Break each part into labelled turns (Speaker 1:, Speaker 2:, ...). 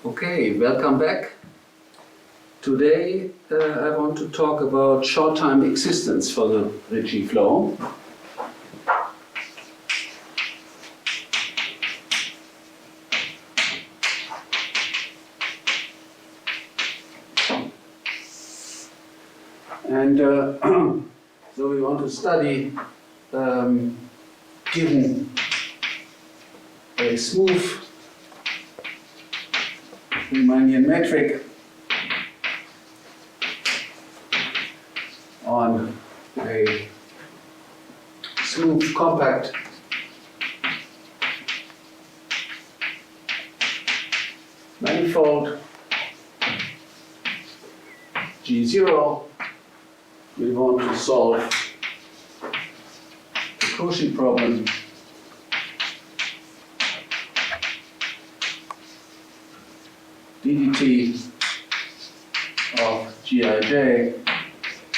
Speaker 1: Okay, welcome back. Today I want to talk about short-time existence for the Ricci flow. And so we want to study, given a smooth Riemannian metric on a smooth compact manifold G0, we want to solve the quotient problem ddt of Gij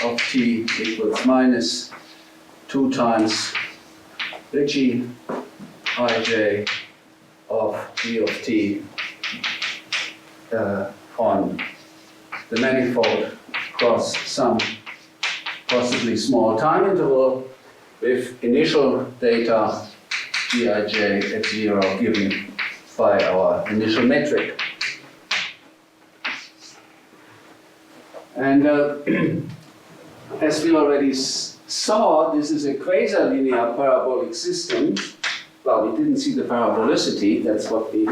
Speaker 1: of t equals minus 2 times Ricci ij of g of t on the manifold across some possibly small time interval with initial data Gij at 0 given by our initial metric. And as we already saw, this is a quasi-linear parabolic system. Well, we didn't see the parabolicity, that's what we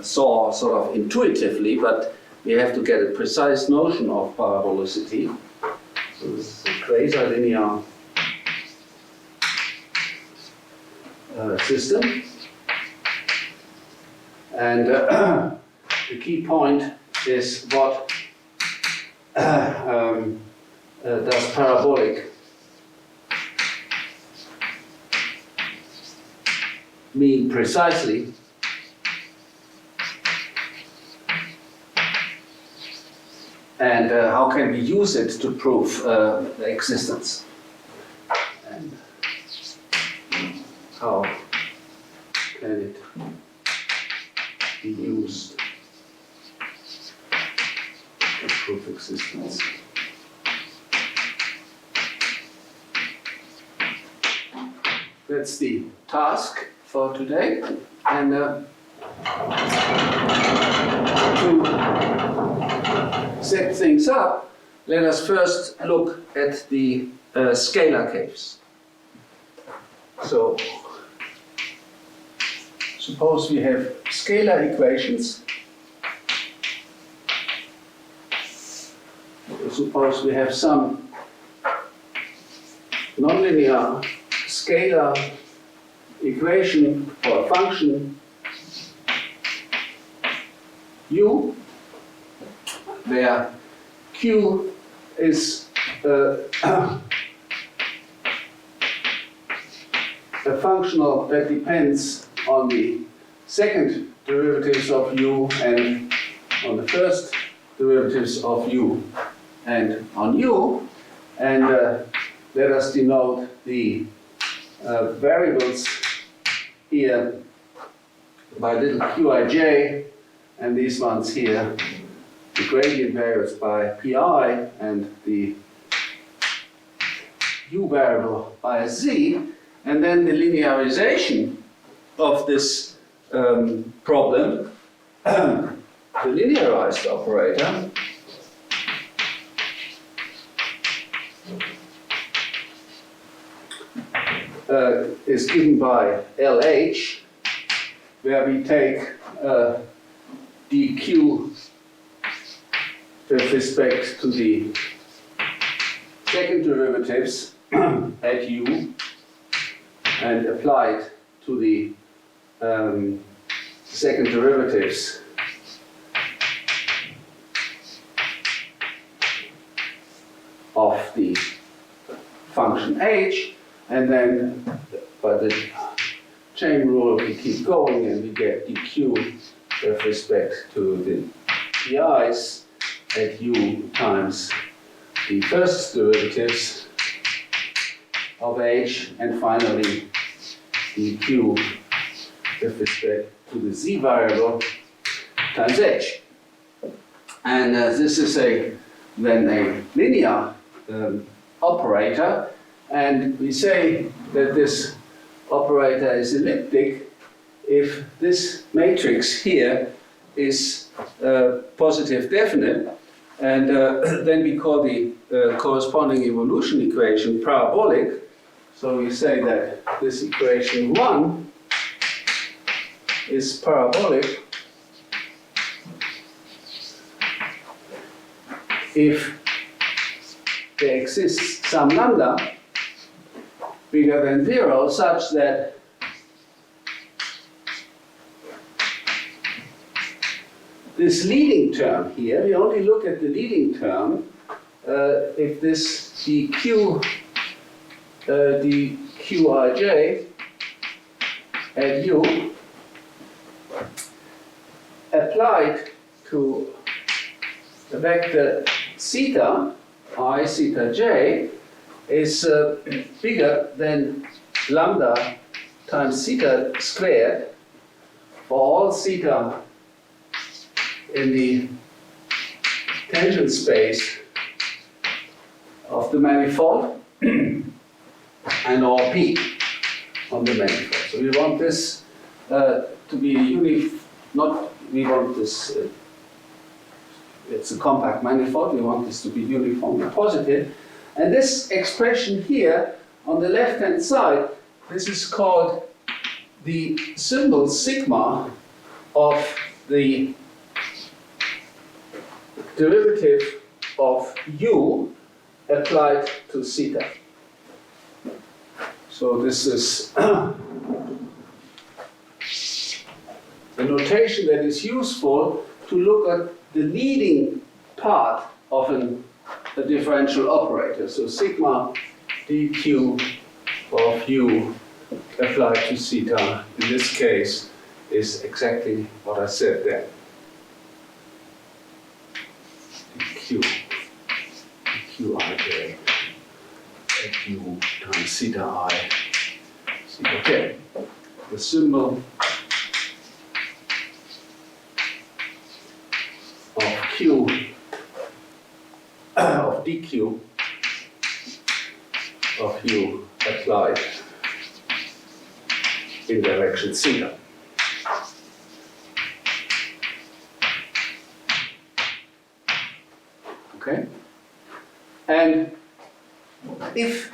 Speaker 1: saw sort of intuitively, but we have to get a precise notion of parabolicity. So this is a quasi-linear system. And the key point is what does parabolic mean precisely? And how can we use it to prove the existence? And how can it be used to prove existence? That's the task for today. And to set things up, let us first look at the scalar case. So, suppose we have scalar equations. Suppose we have some nonlinear scalar equation for a function u, where q is a functional that depends on the second derivatives of u and on the first derivatives of u and on u, and let us denote the variables here by little qij, and these ones here, the gradient variables by pi, and the u variable by z, and then the linearization of this problem, the linearized operator, is given by LH, where we take dq with respect to the second derivatives at u and apply it to the second derivatives of the function h, and then by the chain rule we keep going and we get dq with respect to the pi's at u times the first derivatives of h, and finally dq with respect to the z variable times h. And this is then a linear operator, and we say that this operator is elliptic if this matrix here is positive definite, and then we call the corresponding evolution equation parabolic. So we say that this equation 1 is parabolic if there exists some lambda bigger than 0 such that this leading term here, we only look at the leading term, if this dqij at u applied to the vector theta, I theta j, is bigger than lambda times theta squared for all theta in the tangent space of the manifold and all p on the manifold. So we want this to be we want this, it's a compact manifold, we want this to be uniformly positive. And this expression here on the left-hand side, this is called the symbol sigma of the derivative of u applied to theta. So this is a notation that is useful to look at the leading part of a differential operator. So sigma dq of u applied to theta in this case is exactly what I said there. dqij at u times theta I theta j. The symbol of q of dq of u applied in direction theta. Okay? And if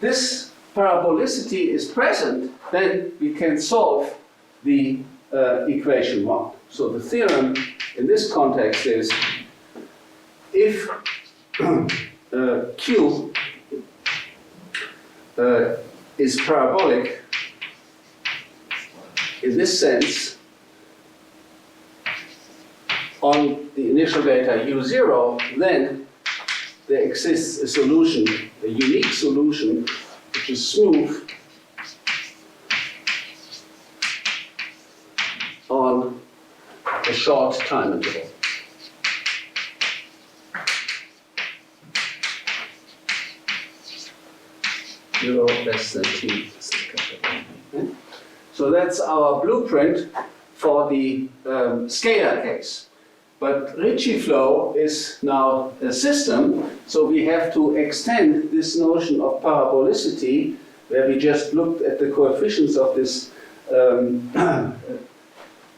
Speaker 1: this parabolicity is present, then we can solve the equation 1. So the theorem in this context is if q is parabolic in this sense on the initial data u0, then there exists a solution, a unique solution, which is smooth on a short time interval. Zero less than t. So that's our blueprint for the scalar case. But Ricci flow is now a system, so we have to extend this notion of parabolicity, where we just looked at the coefficients of this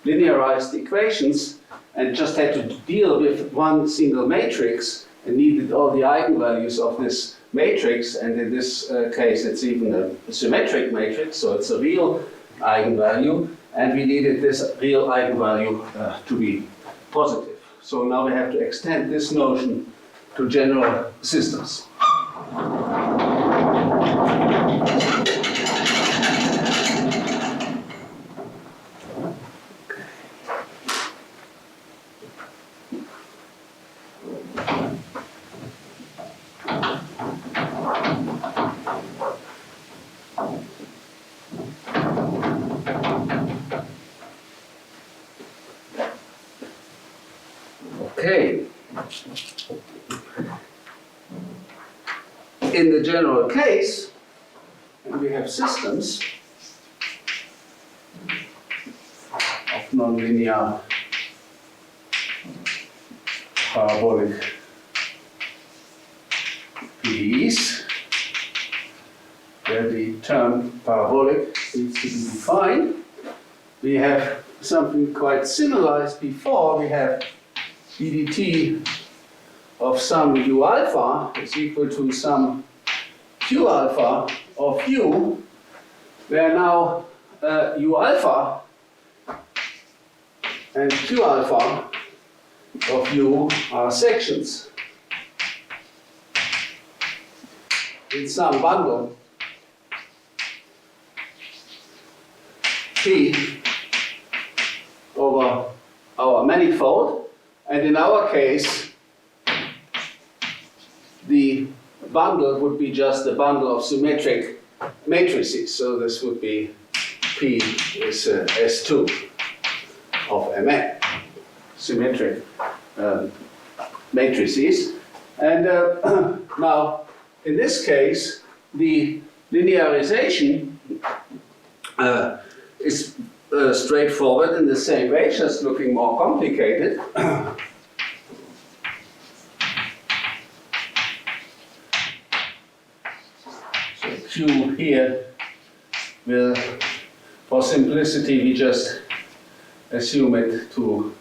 Speaker 1: linearized equations and just had to deal with one single matrix and needed all the eigenvalues of this matrix, and in this case it's even a symmetric matrix, so it's a real eigenvalue, and we needed this real eigenvalue to be positive. So now we have to extend this notion to general systems. Okay. In the general case, we have systems of nonlinear parabolic PDEs, where the term parabolic needs to be defined. We have something quite similar as before. We have ddt of some u alpha is equal to some q alpha of u, where now u alpha and q alpha of u are sections in some bundle P over our manifold, and in our case the bundle would be just a bundle of symmetric matrices. So this would be P is S2 of Mn, symmetric matrices. And now in this case the linearization is straightforward in the same way, just looking more complicated. So Q here will, for simplicity, we just assume it to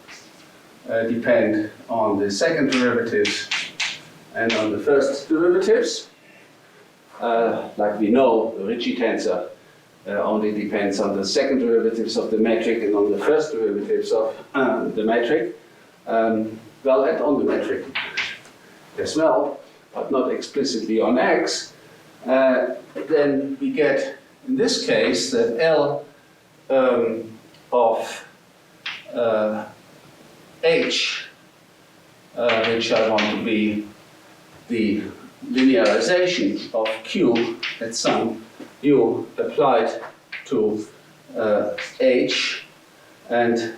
Speaker 1: depend on the second derivatives and on the first derivatives. Like we know, the Ricci tensor only depends on the second derivatives of the metric and on the first derivatives of the metric. Well, and on the metric as well, but not explicitly on x. Then we get, in this case, that L of H, which I want to be the linearization of Q at some u applied to H, and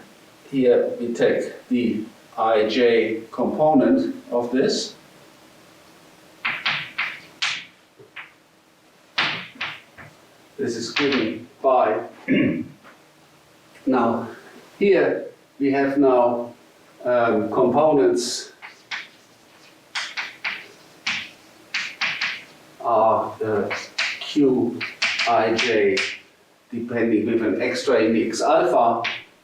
Speaker 1: here we take the ij component of this. This is given by now here we have now components are Q ij depending with an extra index alpha,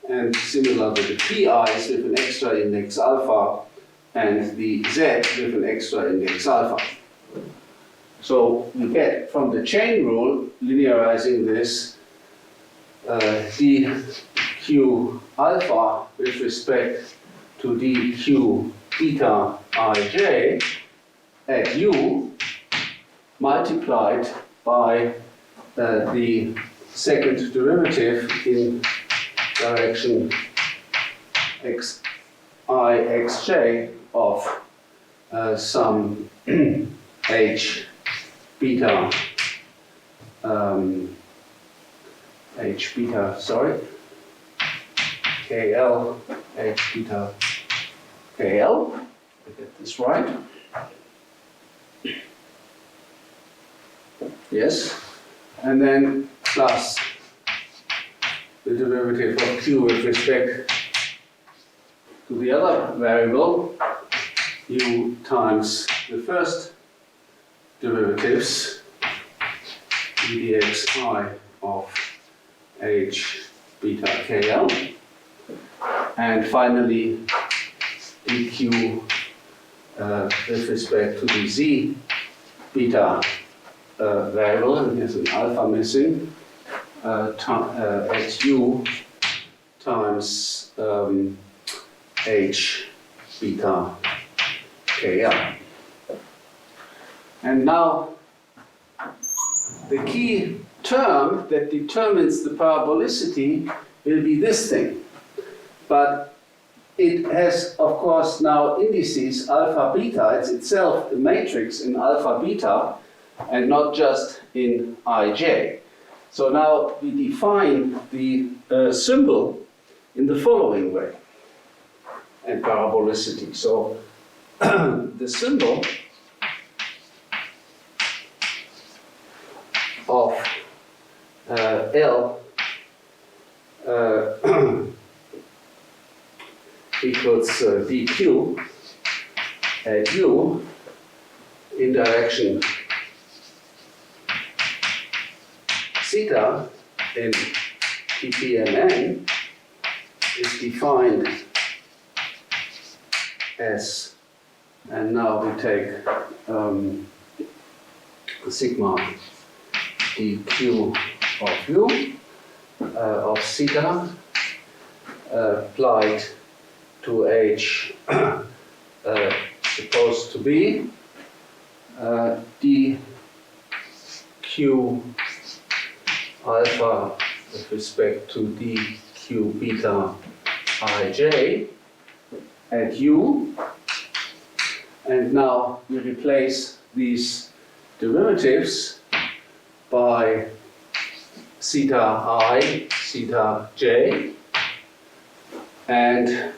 Speaker 1: and similar to the PIs with an extra index alpha, and the Z with an extra index alpha. So we get from the chain rule, linearizing this, dq alpha with respect to dq beta ij at u multiplied by the second derivative in direction xi xj of some h beta kl h beta kl. I get this right? Yes, and then plus the derivative of q with respect to the other variable, u times the first derivatives, dxi of h beta kl, and finally dq with respect to the z beta variable, and there's an alpha missing, at u times h beta kl. And now the key term that determines the parabolicity will be this thing. But it has, of course, now indices alpha beta. It's itself a matrix in alpha beta and not just in ij. So now we define the symbol in the following way, and parabolicity. So the symbol of L equals dq at u in direction theta in Tpmn is defined as, and now we take sigma dq of u of theta applied to h supposed to be dq alpha with respect to dq beta ij at u. And now we replace these derivatives by theta I, theta j, and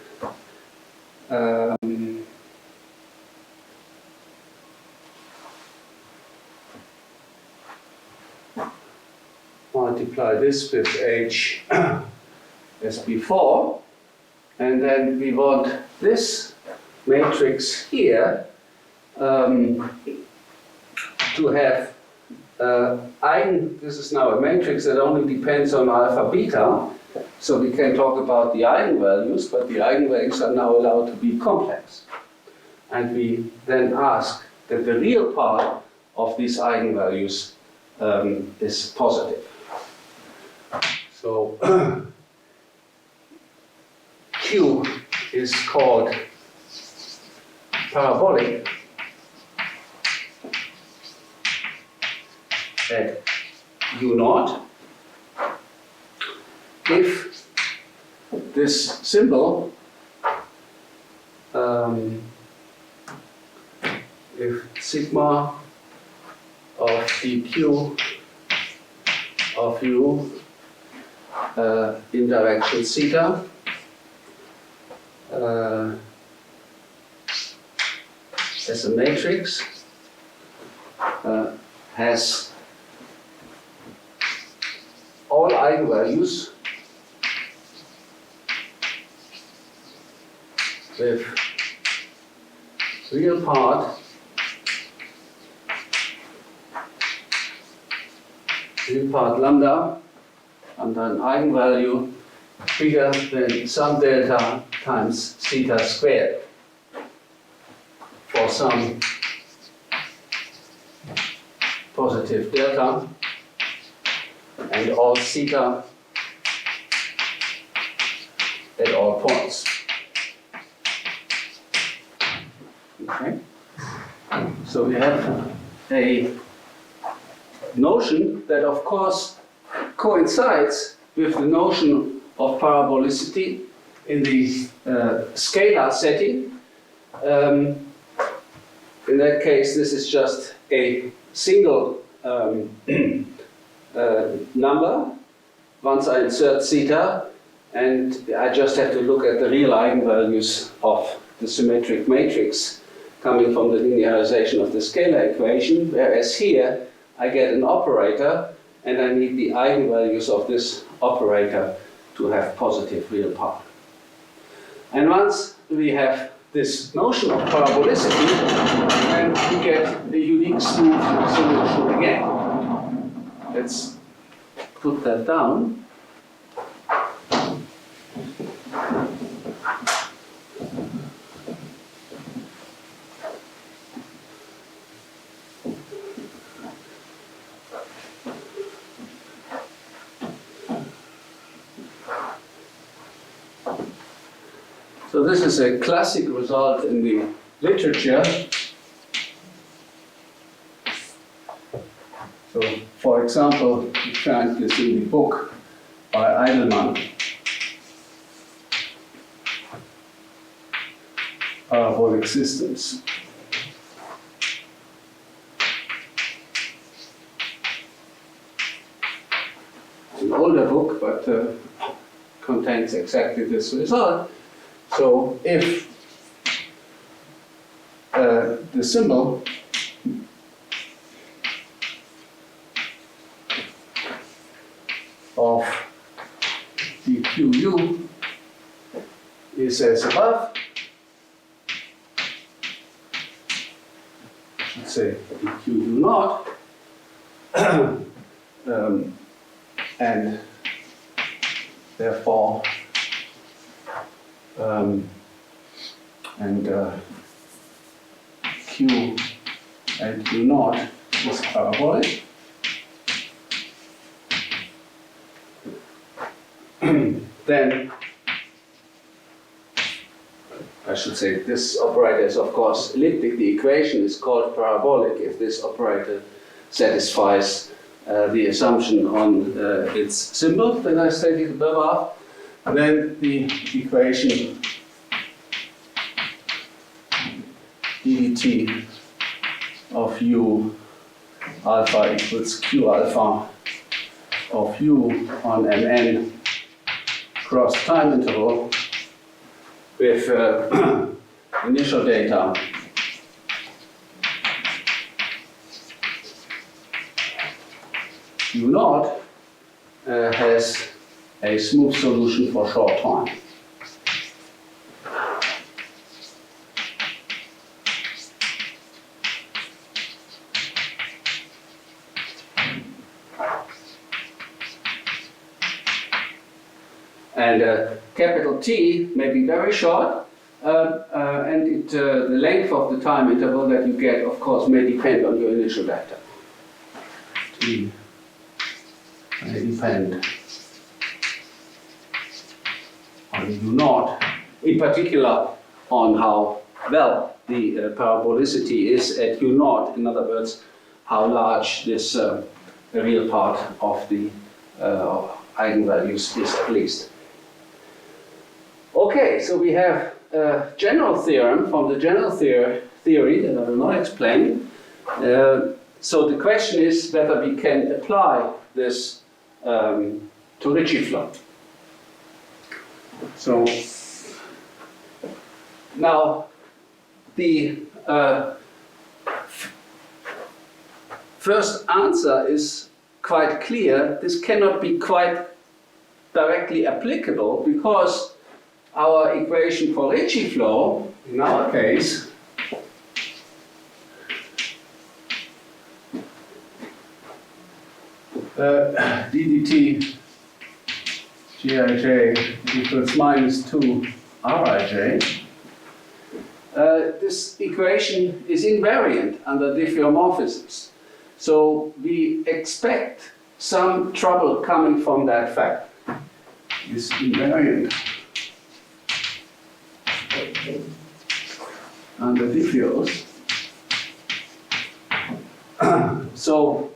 Speaker 1: multiply this with h as before, and then we want this matrix here to have this is now a matrix that only depends on alpha beta, so we can talk about the eigenvalues, but the eigenvalues are now allowed to be complex. And we then ask that the real part of these eigenvalues is positive. So Q is called parabolic at u0 if this symbol, if sigma of dq of u in direction theta as a matrix has all eigenvalues with real part lambda under an eigenvalue bigger than some delta times theta squared for some positive delta, and all theta at all points. Okay? So we have a notion that of course coincides with the notion of parabolicity in the scalar setting. In that case, this is just a single number once I insert theta, and I just have to look at the real eigenvalues of the symmetric matrix coming from the linearization of the scalar equation, whereas here I get an operator and I need the eigenvalues of this operator to have positive real part. And once we have this notion of parabolicity, then we get the unique smooth solution again. Let's put that down. So this is a classic result in the literature. So, for example, you find this in the book by Eidelman, Parabolic Systems. It's an older book, but contains exactly this result. So if the symbol of dqu is as above, say dq u naught, and therefore q and u naught is parabolic. Then I should say this operator is of course elliptic. The equation is called parabolic if this operator satisfies the assumption on its symbol that I stated above. Then the equation ddt of u alpha equals q alpha of u on mn cross time interval with initial data u naught has a smooth solution for short time. And capital T may be very short, and the length of the time interval that you get, of course, may depend on your initial data. T may depend on u naught, in particular on how well the parabolicity is at u naught. In other words, how large this real part of the eigenvalues is at least. Okay, so we have a general theorem from the general theory that I will not explain. So the question is whether we can apply this to Ricci flow. So now the first answer is quite clear. This cannot be quite directly applicable because our equation for Ricci flow, in our case, ddt gij equals minus 2 rij. This equation is invariant under diffeomorphisms. So we expect some trouble coming from that fact. It's invariant under diffeos. So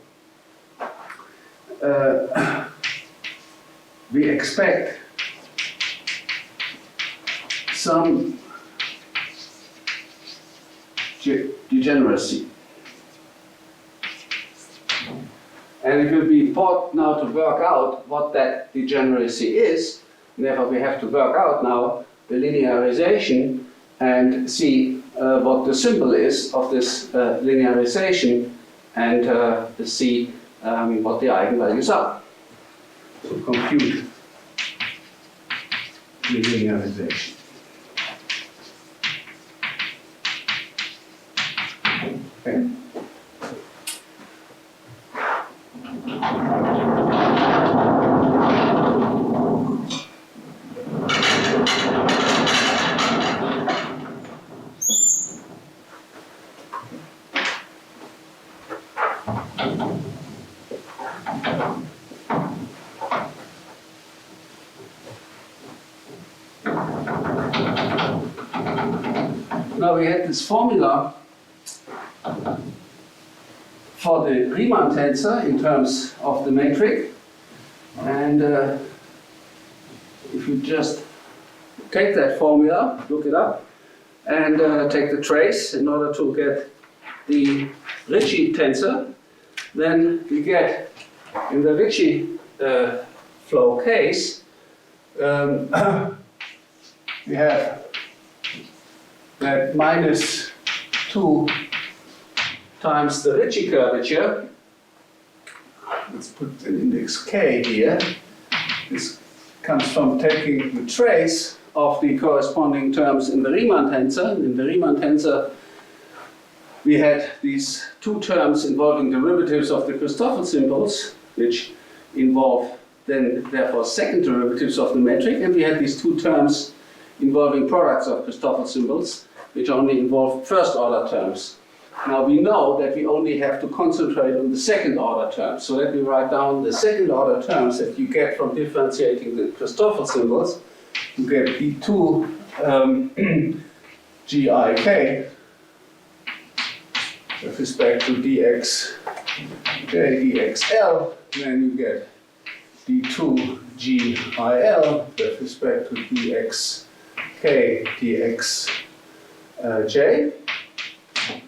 Speaker 1: we expect some degeneracy. And it will be important now to work out what that degeneracy is. Therefore, we have to work out now the linearization and see what the symbol is of this linearization and see what the eigenvalues are. So compute the linearization. Okay. Now we had this formula for the Riemann tensor in terms of the metric, and if you just take that formula, look it up, and take the trace in order to get the Ricci tensor, then we get in the Ricci flow case we have that minus 2 times the Ricci curvature. Let's put an index k here. This comes from taking the trace of the corresponding terms in the Riemann tensor. In the Riemann tensor, we had these two terms involving derivatives of the Christoffel symbols, which involve then therefore second derivatives of the metric, and we had these two terms involving products of Christoffel symbols, which only involve first order terms. Now we know that we only have to concentrate on the second order terms. So let me write down the second order terms that you get from differentiating the Christoffel symbols. You get d2 GIK with respect to dx dxl, then you get d2 GIL with respect to dx dxj.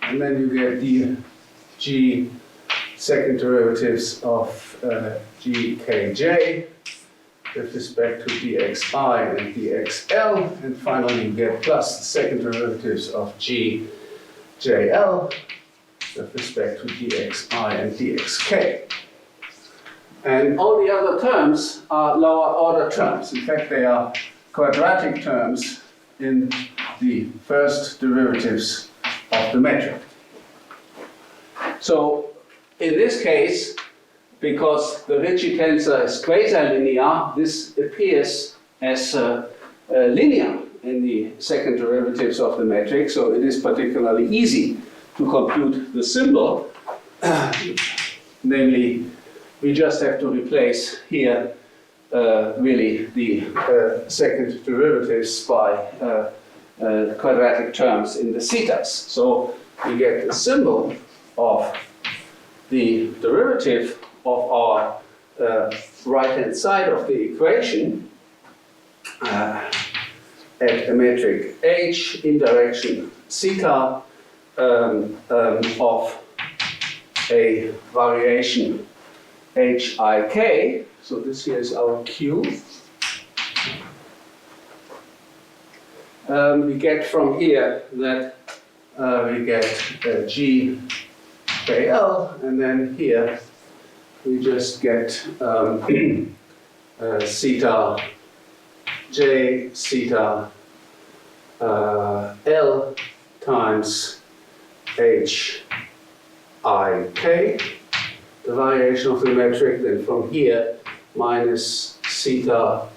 Speaker 1: And then you get the g second derivatives of gkj with respect to dxi and dxl. And finally you get plus the second derivatives of gjl with respect to dxi and dxk. And all the other terms are lower order terms. In fact, they are quadratic terms in the first derivatives of the metric. So in this case, because the Ricci tensor is quasi-linear, this appears as linear in the second derivatives of the metric, so it is particularly easy to compute the symbol. Namely, we just have to replace here really the second derivatives by quadratic terms in the zetas. So we get the symbol of the derivative of our right-hand side of the equation at a metric h in direction zeta of a variation HIK. So this here is our Q. We get from here that we get GKL, and then here we just get theta J theta L times HIK, the variation of the metric, then from here minus theta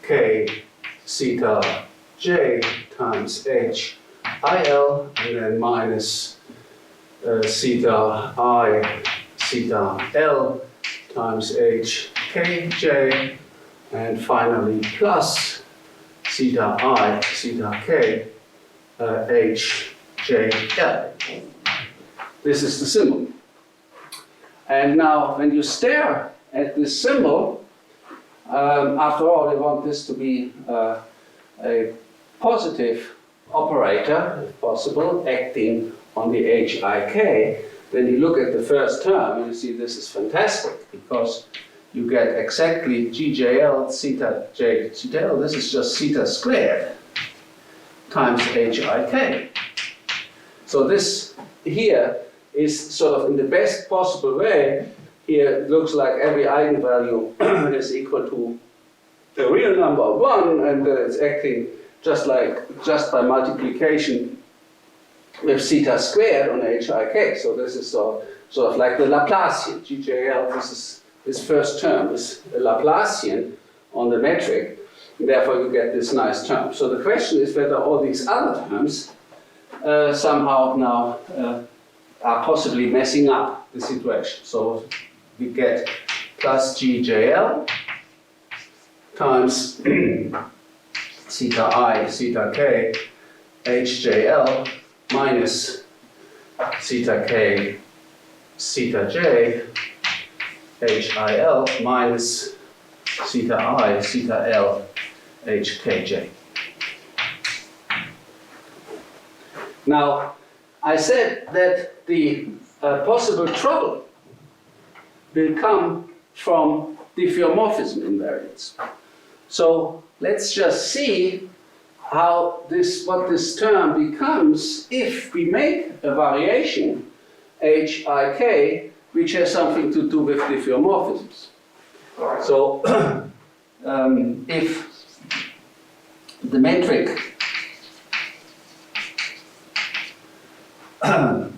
Speaker 1: K theta J times HIL, and then minus theta I theta L times HKJ, and finally plus theta I theta K HJL. This is the symbol. And now when you stare at this symbol, after all, we want this to be a positive operator, if possible, acting on the HIK. Then you look at the first term and you see this is fantastic, because you get exactly GJL theta J theta L. This is just theta squared times HIK. So this here is sort of in the best possible way. Here it looks like every eigenvalue is equal to a real number of 1, and it's acting just by multiplication with theta squared on HIK. So this is sort of like the Laplacian. GJL, this first term is a Laplacian on the metric, and therefore you get this nice term. So the question is whether all these other terms somehow now are possibly messing up the situation. So we get plus GJL times theta I theta K HJL minus theta K theta J HIL minus theta I theta L HKJ. Now, I said that the possible trouble will come from diffeomorphism invariance. So let's just see what this term becomes if we make a variation HIK which has something to do with diffeomorphisms. So if the metric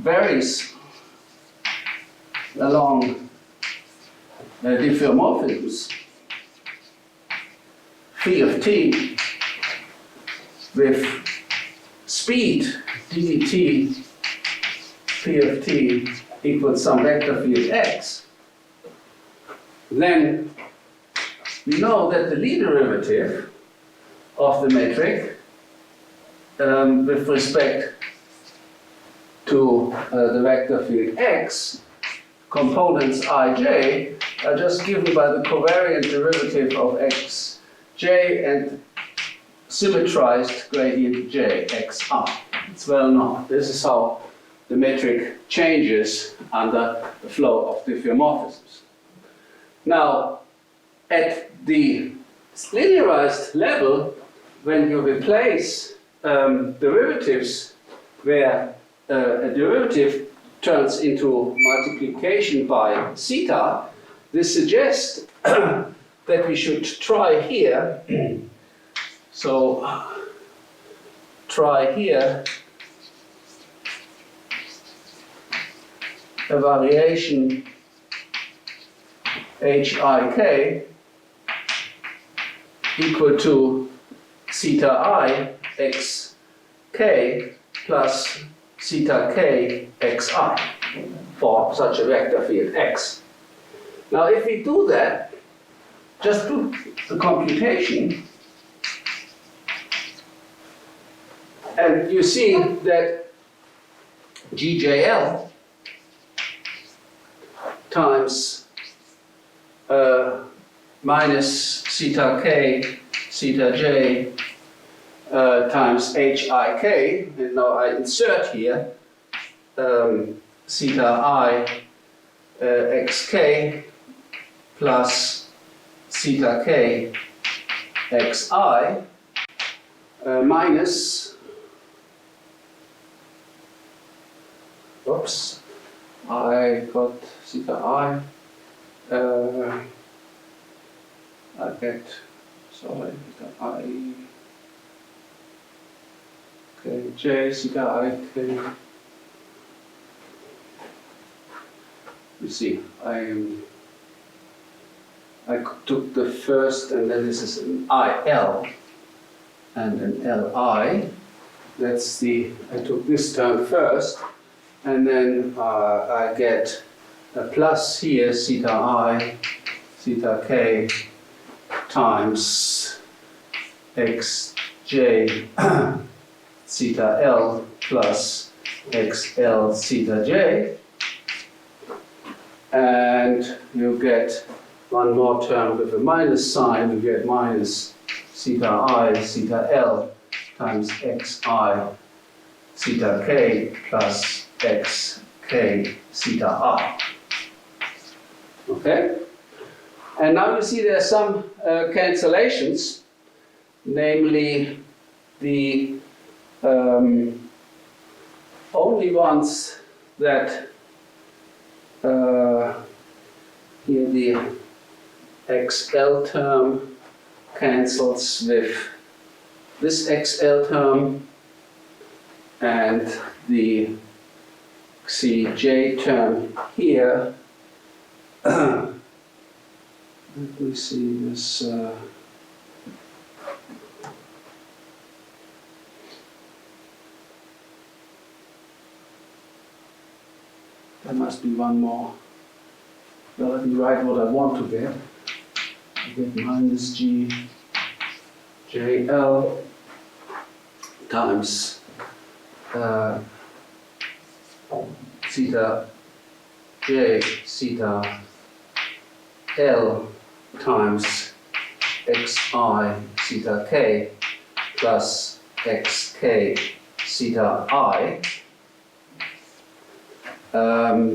Speaker 1: varies along diffeomorphisms phi of t with speed dt phi of t equals some vector field x, then we know that the Lie derivative of the metric with respect to the vector field x, components ij, are just given by the covariant derivative of xj and symmetrized gradient j, xi. It's well known. This is how the metric changes under the flow of diffeomorphisms. Now, at the linearized level, when you replace derivatives where a derivative turns into multiplication by zeta, this suggests that we should try here. So, try here a variation Hik equal to zeta I xk plus zeta k xi for such a vector field x. Now if we do that, just do the computation, and you see that GJL times minus zeta k, zeta j times Hik, and now I insert here zeta I xk plus zeta k xi minus, oops, I got zeta I, I get, sorry, zeta I, k, j, zeta I, k. You see, I took the first, and then this is an IL and an LI. That's the, I took this term first, and then I get a plus here, zeta I, zeta k times xj zeta L plus xl zeta j, and you get one more term with a minus sign. You get minus zeta I zeta L times xi zeta k plus xk zeta I. Okay? And now you see there are some cancellations, namely the only ones that here the XL term cancels with this XL term, and the CJ term here. Let me see this. There must be one more. Well, let me write what I want to get. I get minus G JL times zeta J zeta L times xi zeta k plus xk zeta I,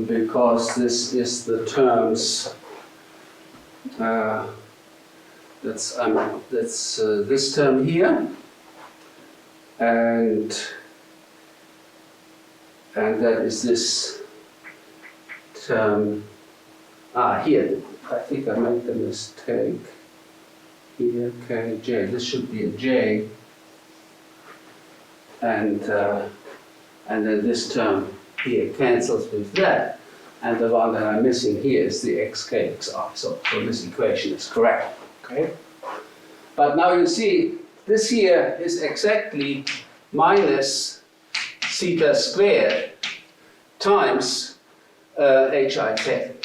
Speaker 1: because this is the terms that's this term here, and that is this term here. I think I made the mistake here. Okay, J. This should be a J, and then this term here cancels with that, and the one that I'm missing here is the xk xi. So this equation is correct. Okay? But now you see, this here is exactly minus theta squared times hik.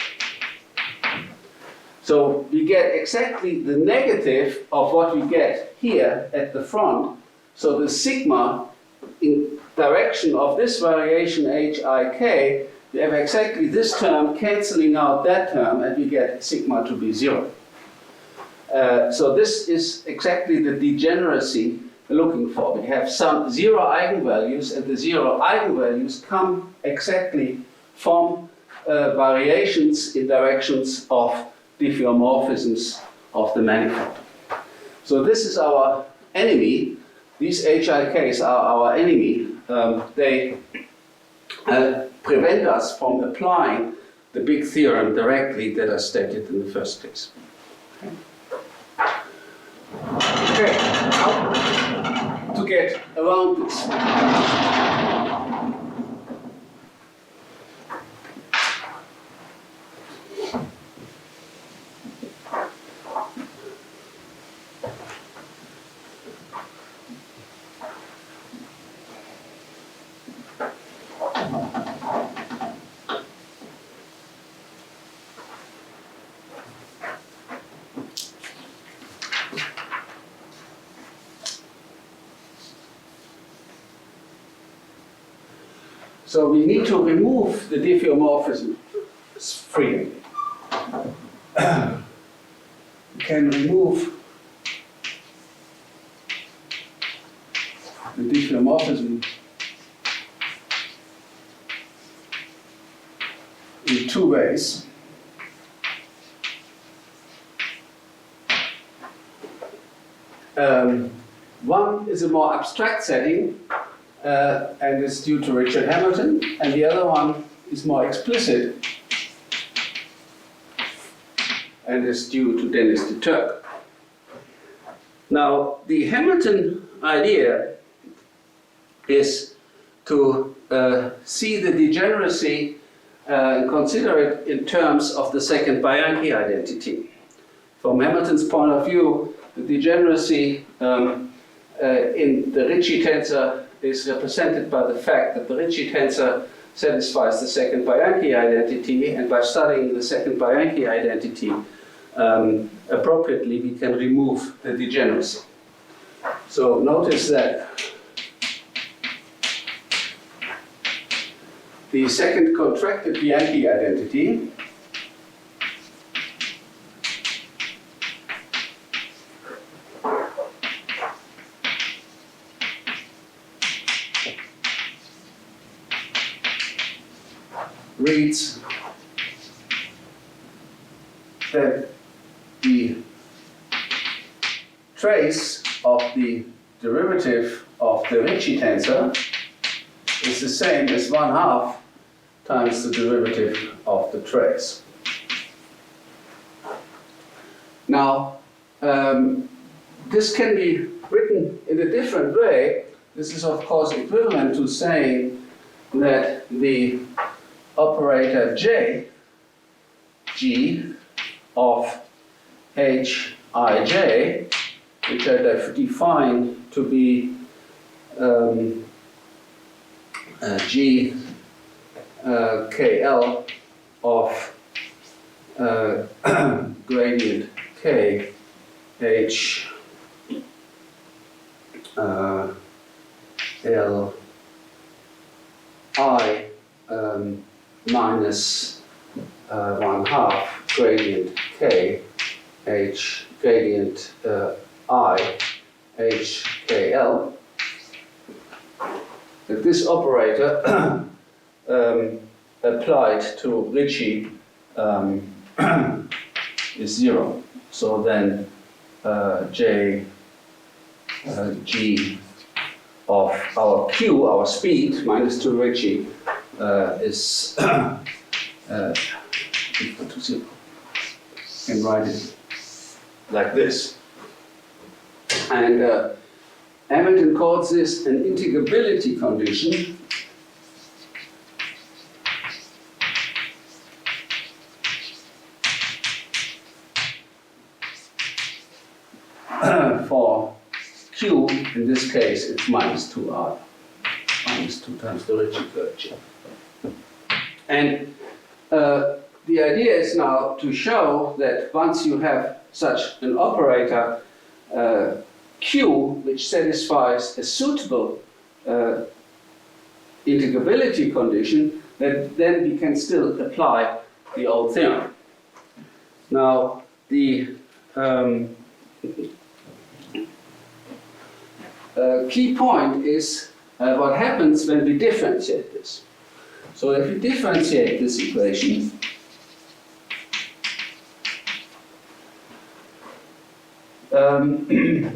Speaker 1: So we get exactly the negative of what we get here at the front. So the sigma in direction of this variation hik, we have exactly this term cancelling out that term, and we get sigma to be 0. So this is exactly the degeneracy we're looking for. We have some 0 eigenvalues, and the 0 eigenvalues come exactly from variations in directions of diffeomorphisms of the manifold. So this is our enemy. These HIKs are our enemy. They prevent us from applying the big theorem directly that I stated in the first case. Okay, how to get around this? So we need to remove the diffeomorphism freely. We can remove the diffeomorphism in 2 ways. One is a more abstract setting, and is due to Richard Hamilton, and the other one is more explicit and is due to Dennis de Turck. Now, the Hamilton idea is to see the degeneracy and consider it in terms of the second Bianchi identity. From Hamilton's point of view, the degeneracy in the Ricci tensor is represented by the fact that the Ricci tensor satisfies the second Bianchi identity, and by studying the second Bianchi identity appropriately, we can remove the degeneracy. So notice that the second contracted Bianchi identity reads that the trace of the derivative of the Ricci tensor is the same as 1/2 times the derivative of the trace. Now, this can be written in a different way. This is, of course, equivalent to saying that the operator J, G of Hij, which I define to be G KL of gradient K H L I minus 1/2 gradient K H gradient I H K L. That this operator applied to Ricci is 0. So then J G of our Q, our speed, minus 2 Ricci, is equal to 0. You can write it like this. And Hamilton calls this an integrability condition q, in this case, it's minus 2r, minus 2 times the Ricci curvature. And the idea is now to show that once you have such an operator q, which satisfies a suitable integrability condition, that then we can still apply the old theorem. Now, the key point is what happens when we differentiate this. So if we differentiate this equation,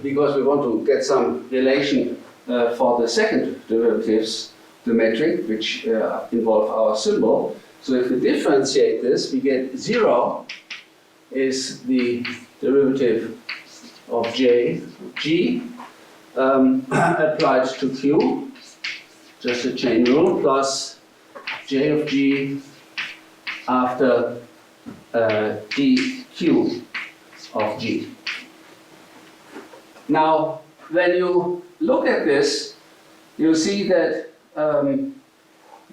Speaker 1: because we want to get some relation for the second derivatives, the metric, which involve our symbol. So if we differentiate this, we get 0 is the derivative of g applied to q, just a chain rule, plus j of g after dq of g. Now, when you look at this, you see that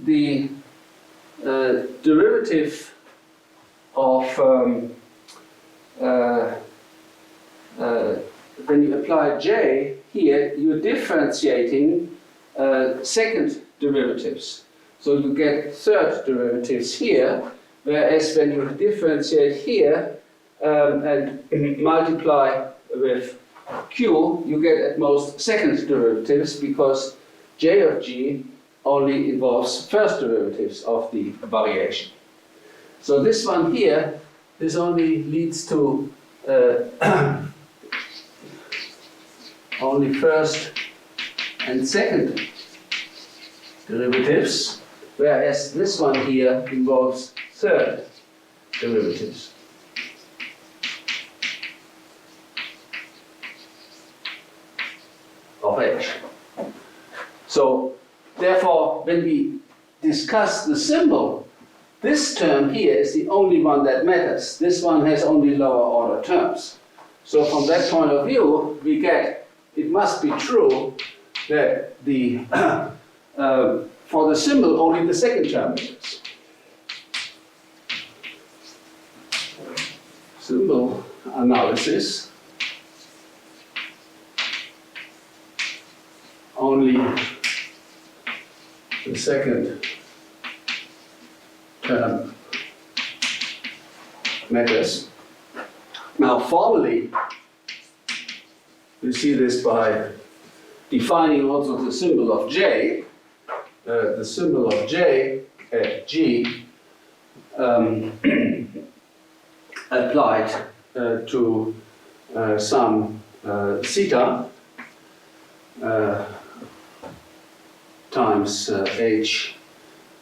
Speaker 1: the derivative of when you apply j here, you're differentiating second derivatives. So you get third derivatives here, whereas when you differentiate here and multiply with q, you get at most second derivatives, because j of g only involves first derivatives of the variation. So this one here, this only leads to only first and second derivatives, whereas this one here involves third derivatives. Of h. So, therefore, when we discuss the symbol, this term here is the only one that matters. This one has only lower order terms. So from that point of view, we get, it must be true that the for the symbol only the second term matters. Symbol analysis, only the second term matters. Now, formally, you see this by defining also the symbol of j. The symbol of j at g applied to some theta times h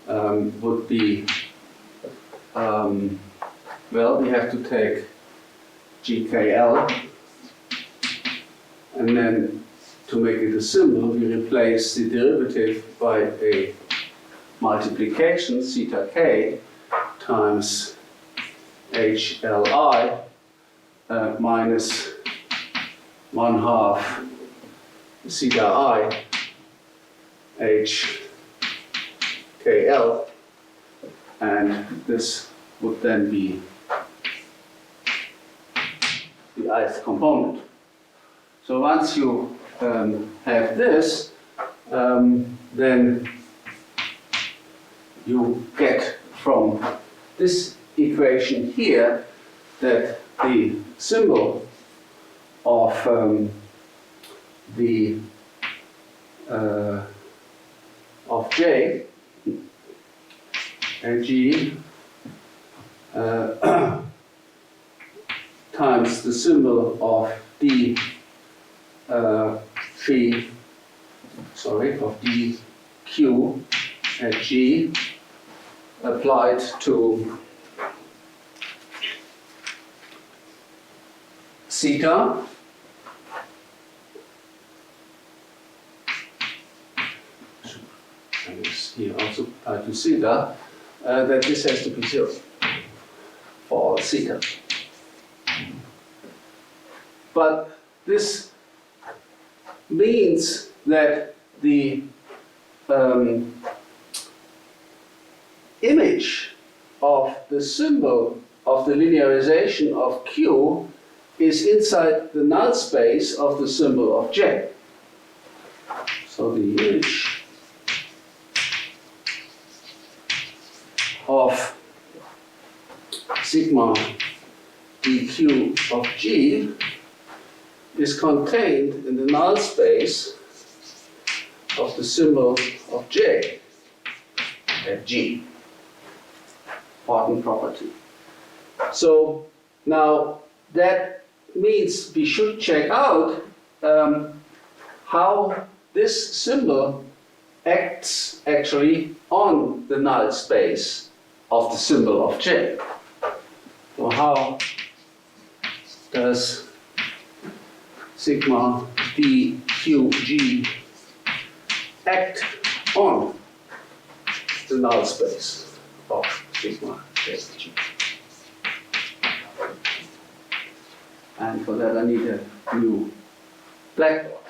Speaker 1: would be, well, we have to take gkl, and then to make it a symbol, we replace the derivative by a multiplication, theta k, times HLI minus 1/2 theta I HKL, and this would then be the ith component. So once you have this, then you get from this equation here that the symbol of of j and g times the symbol of d of dq at g applied to theta and this here also applied to theta, that this has to be 0 for theta. But this means that the image of the symbol of the linearization of Q is inside the null space of the symbol of J. So the image of sigma dq of G is contained in the null space of the symbol of J at G. Important property. So now that means we should check out how this symbol acts actually on the null space of the symbol of J. So how does sigma dqg act on the null space of sigma jg? And for that I need a new blackboard.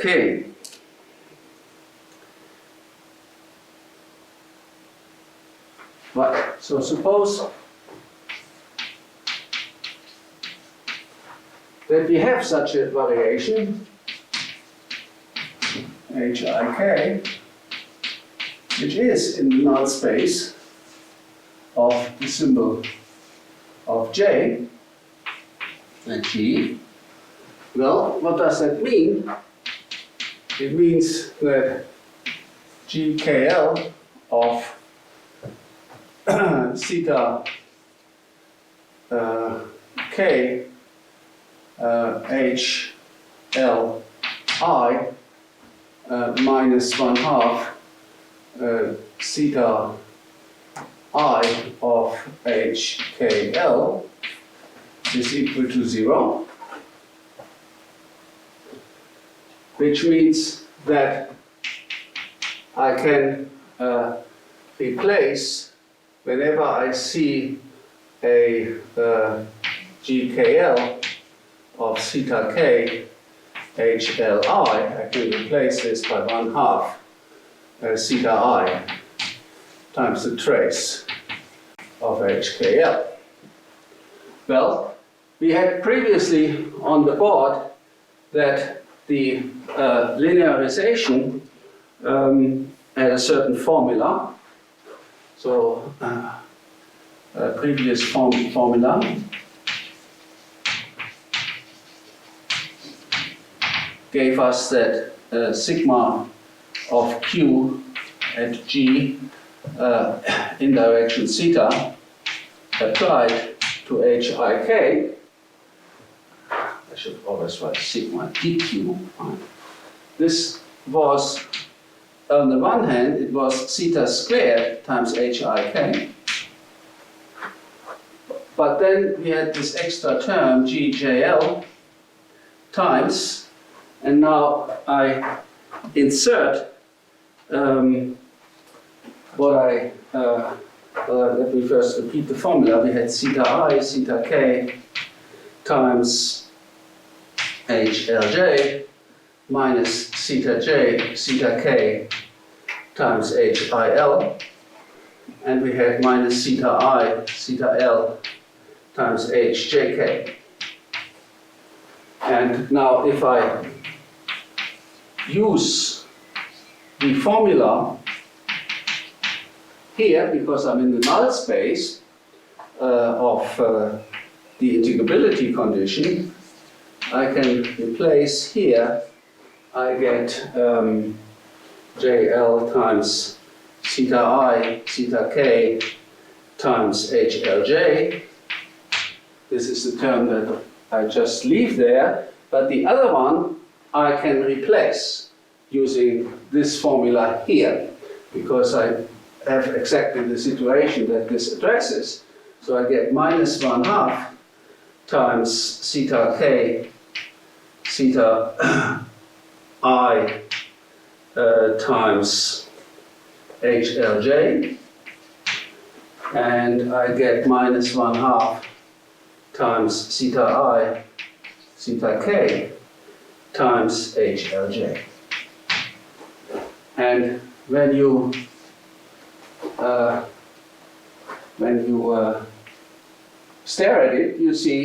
Speaker 1: Okay. Right. So suppose that we have such a variation, Hik, which is in the null space of the symbol of J and G. Well, what does that mean? It means that GKL of theta K H L I minus 1/2 theta I of HKL is equal to 0. Which means that I can replace, whenever I see a GKL of theta K HLI, I can replace this by 1/2 theta I times the trace of HKL. Well, we had previously on the board that the linearization had a certain formula. So previous formula gave us that sigma of Q at G in direction theta applied to Hik. I should always write sigma dq. This was, on the one hand, it was theta squared times Hik. But then we had this extra term, GJL, times, and now I insert let me first repeat the formula. We had theta I, theta k times HLJ minus theta j, theta k times HIL, and we had minus theta I, theta L times HJK. And now if I use the formula here, because I'm in the null space of the integrability condition, I can replace here, I get JL times theta I, theta K times HLJ this is the term that I just leave there, but the other one I can replace using this formula here, because I have exactly the situation that this addresses. So I get minus 1/2 times theta k, theta I times HLJ, and I get minus 1/2 times theta I, theta k times HLJ. And when you stare at it, you see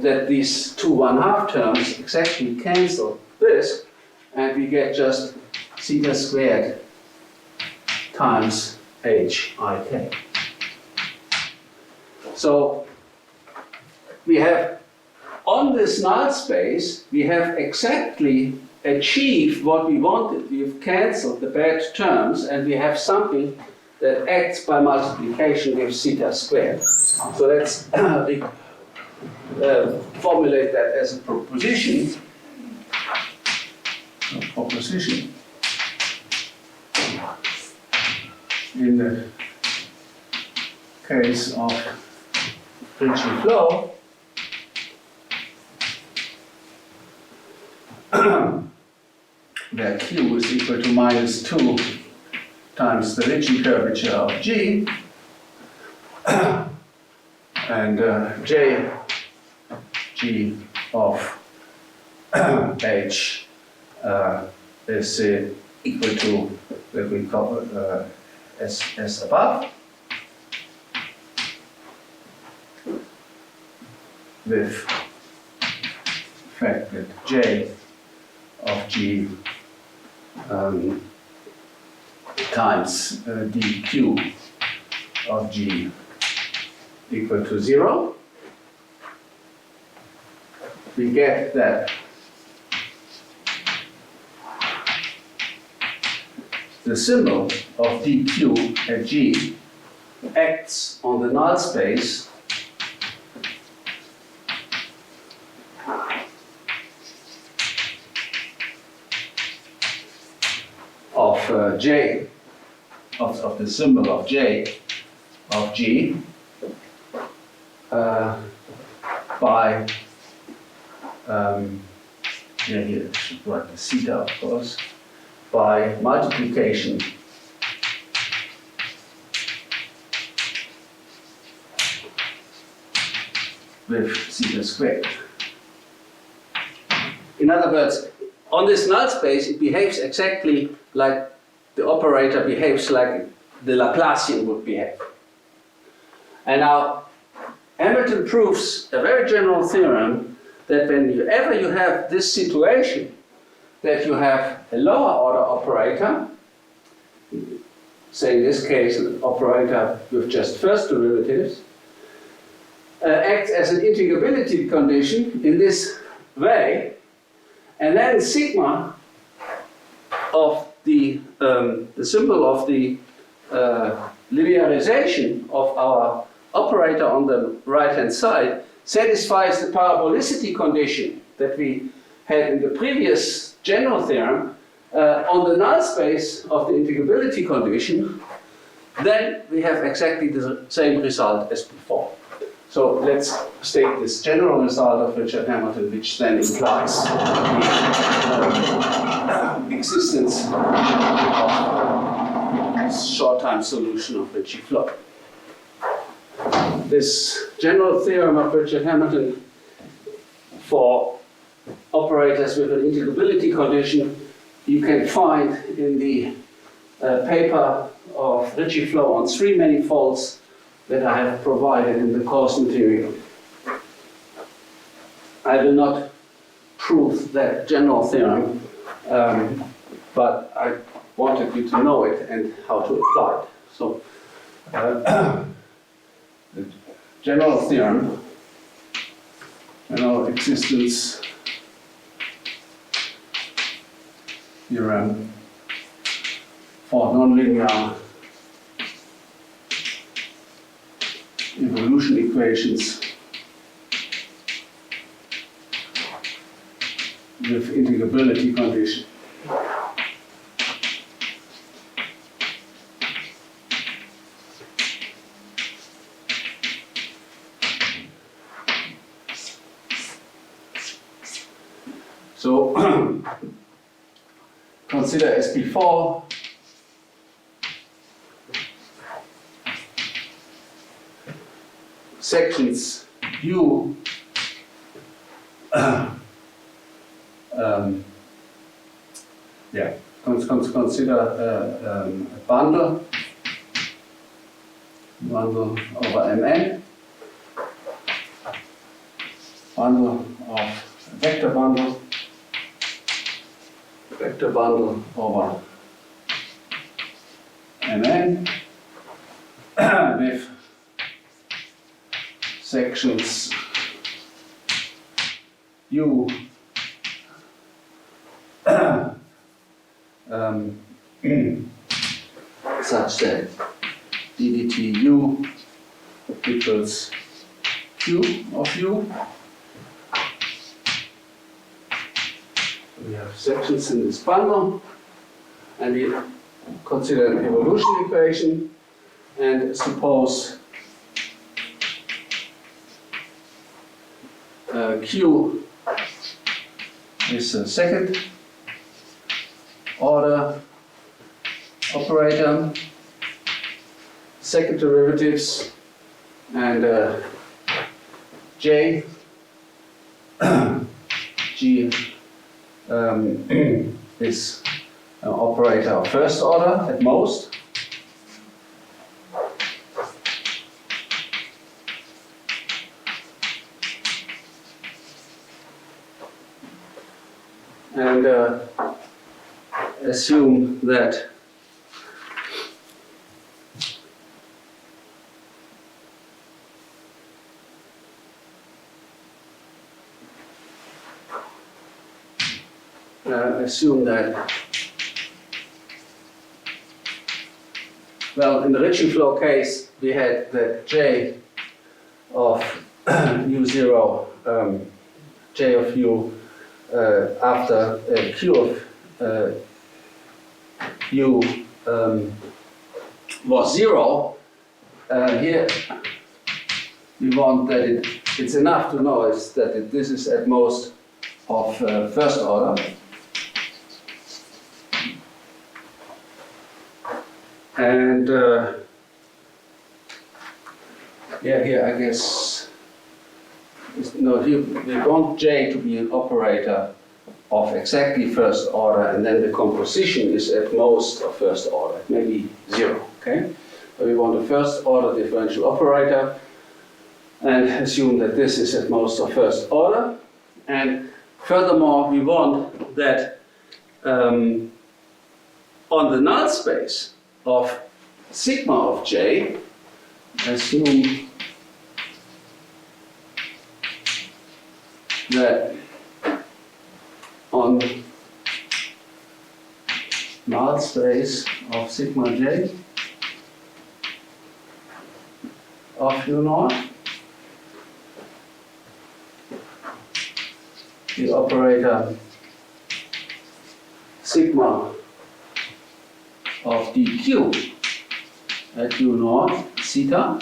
Speaker 1: that these two 1/2 terms exactly cancel this, and we get just theta squared times HIK. So we have, on this null space, we have exactly achieved what we wanted. We've cancelled the bad terms, and we have something that acts by multiplication with theta squared. So let's formulate that as a proposition. In the case of Ricci flow, where Q is equal to minus 2 times the Ricci curvature of G, and J, G of H is equal to what we call as above, with the fact that J of G times dq of G equal to 0, we get that the symbol of dq at G acts on the null space of J, of the symbol of J of G by, here I should write the theta, of course, by multiplication with theta squared. In other words, on this null space, it behaves exactly like the operator behaves like the Laplacian would behave. And now, Hamilton proves a very general theorem that whenever you have this situation, that you have a lower order operator, say in this case an operator with just first derivatives, acts as an integrability condition in this way, and then sigma of the symbol of the linearization of our operator on the right-hand side satisfies the parabolicity condition that we had in the previous general theorem on the null space of the integrability condition, then we have exactly the same result as before. So let's state this general result of Richard Hamilton, which then implies the existence of this short-time solution of Ricci flow. This general theorem of Richard Hamilton for operators with an integrability condition you can find in the paper of Ricci flow on 3 manifolds that I have provided in the course material. I will not prove that general theorem, but I wanted you to know it and how to apply it. So, the general theorem, general existence theorem for nonlinear evolution equations with integrability condition. So consider as before sections U consider a bundle over Mn, bundle of vector bundle over Mn with sections U such that ddt U equals Q of U. We have sections in this bundle, and we consider an evolution equation, and suppose Q is a second order operator, second derivatives, and J, G is an operator of first order at most. And assume that well, in the Ricci flow case, we had that J of U0, J of U after Q of U was 0. Here we want that it's enough to know is that this is at most of first order. And here I guess, no, here we want J to be an operator of exactly first order, and then the composition is at most of first order, it may be 0, okay? So we want a first order differential operator, and assume that this is at most of first order. And furthermore, we want that on the null space of sigma of J, assume that on null space of sigma J of U naught, the operator sigma of dq at U naught theta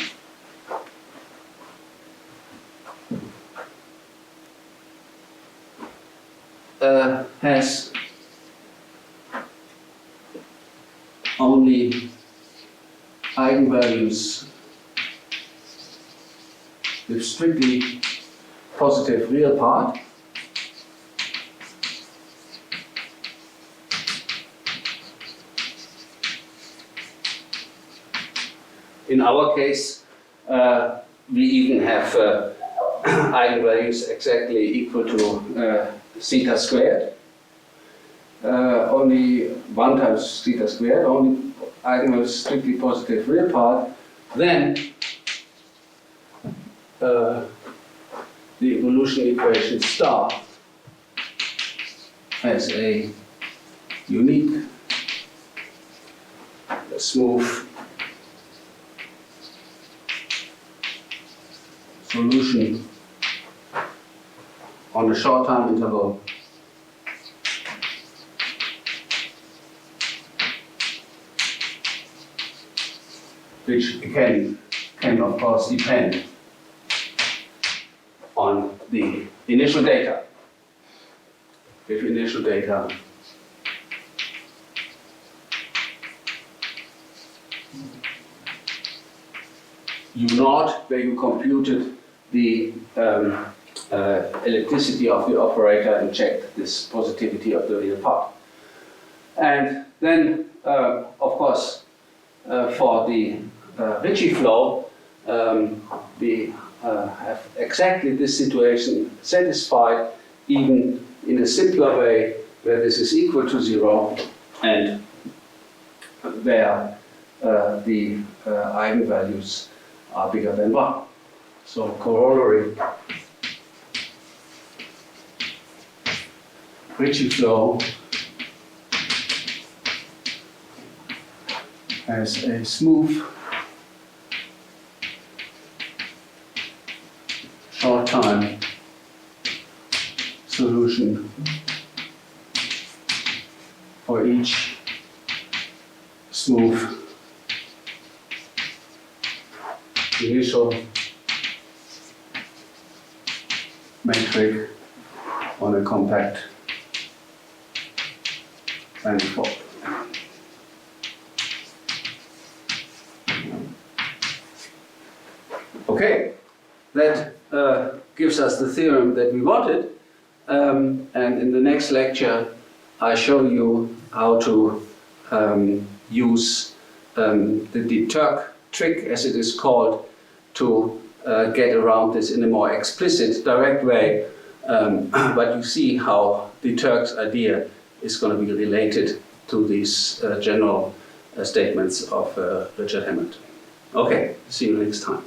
Speaker 1: has only eigenvalues with strictly positive real part. In our case, we even have eigenvalues exactly equal to theta squared. Only 1 times theta squared, only eigenvalues strictly positive real part. Then the evolution equation star has a unique, smooth solution on a short time interval which can of course depend on the initial data. If initial data U0, where you computed the electricity of the operator and checked this positivity of the real part. And then, of course, for the Ricci flow, we have exactly this situation satisfied, even in a simpler way, where this is equal to 0 and where the eigenvalues are bigger than 1. So corollary Ricci flow has a smooth short time solution for each smooth initial metric on a compact manifold. Okay, that gives us the theorem that we wanted, and in the next lecture I show you how to use the Turk trick, as it is called, to get around this in a more explicit, direct way, but you see how the Turk's idea is going to be related to these general statements of Richard Hammond. Okay, see you next time.